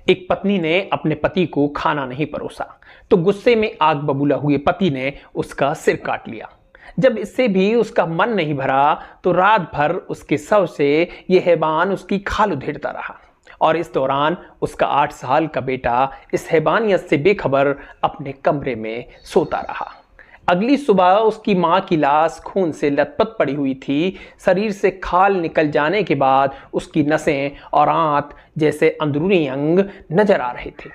एक पत्नी ने अपने पति को खाना नहीं परोसा तो गुस्से में आग बबूला हुए पति ने उसका सिर काट लिया। जब इससे भी उसका मन नहीं भरा तो रात भर उसके शव से यह हैवान उसकी खाल उधेड़ता रहा और इस दौरान उसका 8 साल का बेटा इस हैवानियत से बेखबर अपने कमरे में सोता रहा। अगली सुबह उसकी मां की लाश खून से लथपथ पड़ी हुई थी। शरीर से खाल निकल जाने के बाद उसकी नसें और आंत जैसे अंदरूनी अंग नजर आ रहे थे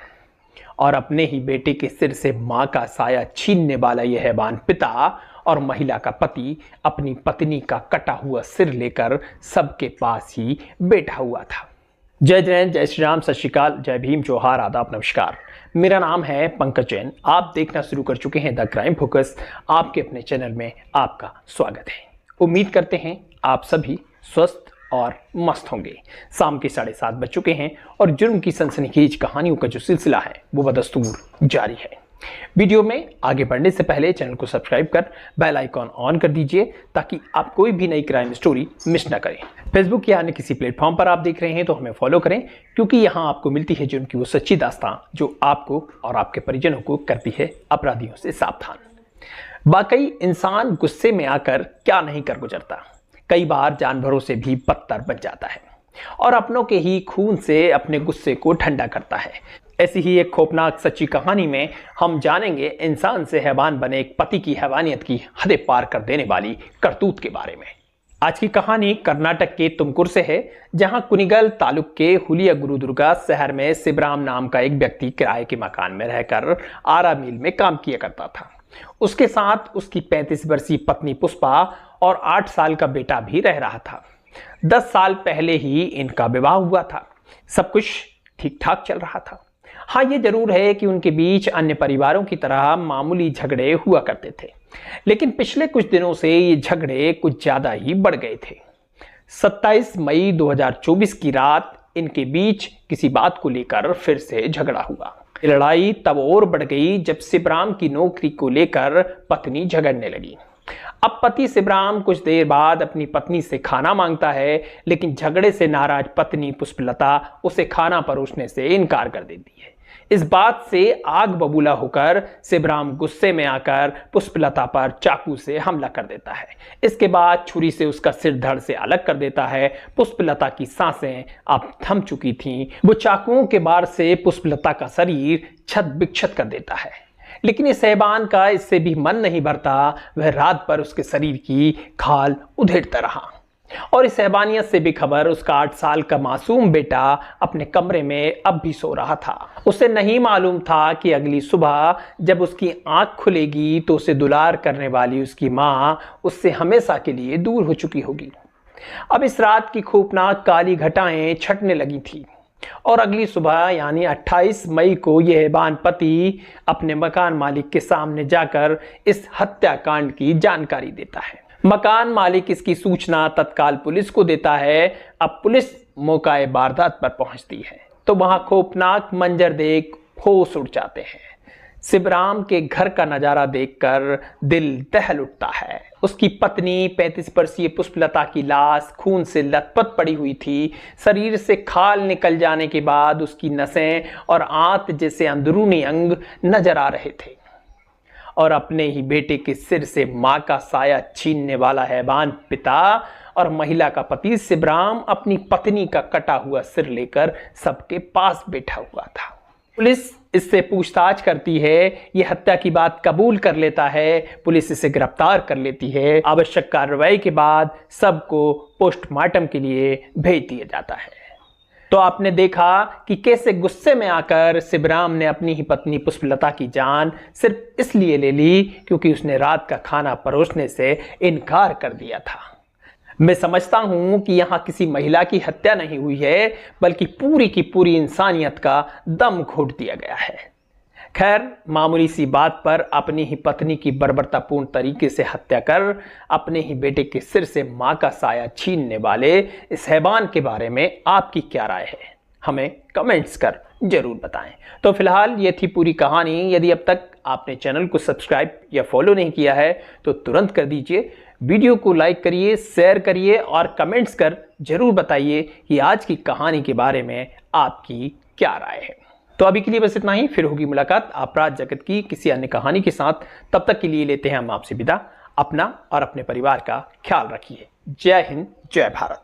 और अपने ही बेटे के सिर से मां का साया छीनने वाला यह हैवान पिता और महिला का पति अपनी पत्नी का कटा हुआ सिर लेकर सबके पास ही बैठा हुआ था। जय जैन, जय श्री राम, सत श्री अकाल, जय भीम, जोहार, आदाब, नमस्कार। मेरा नाम है पंकज जैन। आप देखना शुरू कर चुके हैं द क्राइम फोकस। आपके अपने चैनल में आपका स्वागत है। उम्मीद करते हैं आप सभी स्वस्थ और मस्त होंगे। शाम के 7:30 बज चुके हैं और जुर्म की सनसनीखेज कहानियों का जो सिलसिला है वो बदस्तूर जारी है। वीडियो में आगे बढ़ने से पहले चैनल को सब्सक्राइब कर बेल आइकॉन ऑन कर दीजिए ताकि आप कोई भी नई क्राइम स्टोरी मिस ना करें। फेसबुक या अन्य किसी प्लेटफॉर्म पर आप देख रहे हैं तो हमें फॉलो करें, क्योंकि यहां आपको मिलती है जुर्म की वो सच्ची दास्तां जो आपको और आपके परिजनों को करती है अपराधियों से सावधान। वाकई इंसान गुस्से में आकर क्या नहीं कर गुजरता। कई बार जानवरों से भी बदतर बन जाता है और अपनों के ही खून से अपने गुस्से को ठंडा करता है। ऐसी ही एक खौफनाक सच्ची कहानी में हम जानेंगे इंसान से हैवान बने एक पति की हैवानियत की हदें पार कर देने वाली करतूत के बारे में। आज की कहानी कर्नाटक के तुमकुर से है, जहां कुनिगल तालुक के हुलिया गुरुदुर्गा शहर में शिवराम नाम का एक व्यक्ति किराए के मकान में रहकर आरा मिल में काम किया करता था। उसके साथ उसकी 35 वर्षीय पत्नी पुष्पा और 8 साल का बेटा भी रह रहा था। 10 साल पहले ही इनका विवाह हुआ था। सब कुछ ठीक ठाक चल रहा था। हाँ, ये जरूर है कि उनके बीच अन्य परिवारों की तरह मामूली झगड़े हुआ करते थे, लेकिन पिछले कुछ दिनों से ये झगड़े कुछ ज्यादा ही बढ़ गए थे। 27 मई 2024 की रात इनके बीच किसी बात को लेकर फिर से झगड़ा हुआ। लड़ाई तब और बढ़ गई जब शिवराम की नौकरी को लेकर पत्नी झगड़ने लगी। अब पति शिवराम कुछ देर बाद अपनी पत्नी से खाना मांगता है, लेकिन झगड़े से नाराज पत्नी पुष्पलता उसे खाना परोसने से इनकार कर देती है। इस बात से आग बबूला होकर शिवराम गुस्से में आकर पुष्पलता पर चाकू से हमला कर देता है। इसके बाद छुरी से उसका सिर धड़ से अलग कर देता है। पुष्पलता की सांसें अब थम चुकी थीं। वो चाकुओं के बार से पुष्पलता का शरीर छत बिक्षत कर देता है, लेकिन इस हैवान का इससे भी मन नहीं भरता। वह रात भर उसके शरीर की खाल उधेड़ता रहा और इस हैवानियत से बेखबर उसका 8 साल का मासूम बेटा अपने कमरे में अब भी सो रहा था। उसे नहीं मालूम था कि अगली सुबह जब उसकी आंख खुलेगी तो उसे दुलार करने वाली उसकी मां उससे हमेशा के लिए दूर हो चुकी होगी। अब इस रात की खौफनाक काली घटाएं छटने लगी थी और अगली सुबह यानी 28 मई को यह हैवान पति अपने मकान मालिक के सामने जाकर इस हत्याकांड की जानकारी देता है। मकान मालिक इसकी सूचना तत्काल पुलिस को देता है। अब पुलिस मौके वारदात पर पहुंचती है तो वहां खौफनाक मंजर देख होश उड़ जाते हैं। शिवराम के घर का नजारा देखकर दिल दहल उठता है। उसकी पत्नी 35 वर्षीय पुष्पलता की लाश खून से लथपथ पड़ी हुई थी। शरीर से खाल निकल जाने के बाद उसकी नसें और आंत जैसे अंदरूनी अंग नजर आ रहे थे और अपने ही बेटे के सिर से मां का साया छीनने वाला हैवान पिता और महिला का पति शिवराम अपनी पत्नी का कटा हुआ सिर लेकर सबके पास बैठा हुआ था। पुलिस इससे पूछताछ करती है। यह हत्या की बात कबूल कर लेता है। पुलिस इसे गिरफ्तार कर लेती है। आवश्यक कार्रवाई के बाद सबको पोस्टमार्टम के लिए भेज दिया जाता है। तो आपने देखा कि कैसे गुस्से में आकर शिवराम ने अपनी ही पत्नी पुष्पलता की जान सिर्फ इसलिए ले ली क्योंकि उसने रात का खाना परोसने से इनकार कर दिया था। मैं समझता हूं कि यहां किसी महिला की हत्या नहीं हुई है, बल्कि पूरी की पूरी इंसानियत का दम घोट दिया गया है। खैर, मामूली सी बात पर अपनी ही पत्नी की बर्बरतापूर्ण तरीके से हत्या कर अपने ही बेटे के सिर से मां का साया छीनने वाले इस हैवान के बारे में आपकी क्या राय है, हमें कमेंट्स कर जरूर बताएं। तो फिलहाल ये थी पूरी कहानी। यदि अब तक आपने चैनल को सब्सक्राइब या फॉलो नहीं किया है तो तुरंत कर दीजिए। वीडियो को लाइक करिए, शेयर करिए और कमेंट्स कर जरूर बताइए कि आज की कहानी के बारे में आपकी क्या राय है। तो अभी के लिए बस इतना ही, फिर होगी मुलाकात अपराध जगत की किसी अन्य कहानी के साथ। तब तक के लिए लेते हैं हम आपसे विदा। अपना और अपने परिवार का ख्याल रखिए। जय हिंद, जय भारत।